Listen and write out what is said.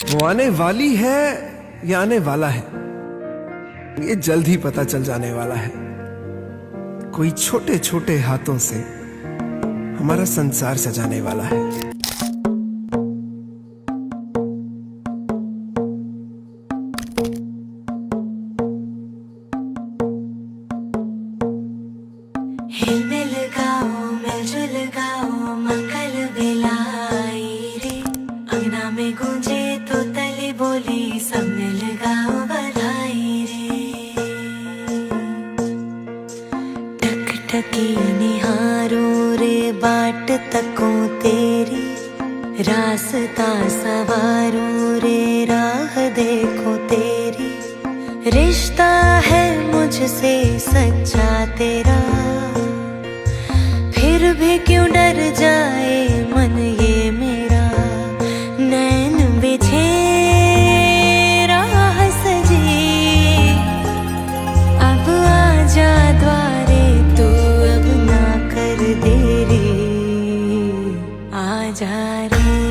वो आने वाली है या आने वाला है, ये जल्द ही पता चल जाने वाला है। कोई छोटे छोटे हाथों से हमारा संसार सजाने वाला है। हिलमिल गाओ मिलजुल गाओ मंगल बेलाई रे, अंगना में गूंजे तो तली बोली सब मिल गाओ बधाई रे। टकटकी निहारो रे बाट तको तेरी, रास्ता सवारो रे राह देखो तेरी। रिश्ता है मुझसे सच्चा तेरा, फिर भी क्यों डर जाए मन ये मेरा। नैन बिछे राह सजी, अब आजा द्वारे तू, अब ना कर देरी। आजा रे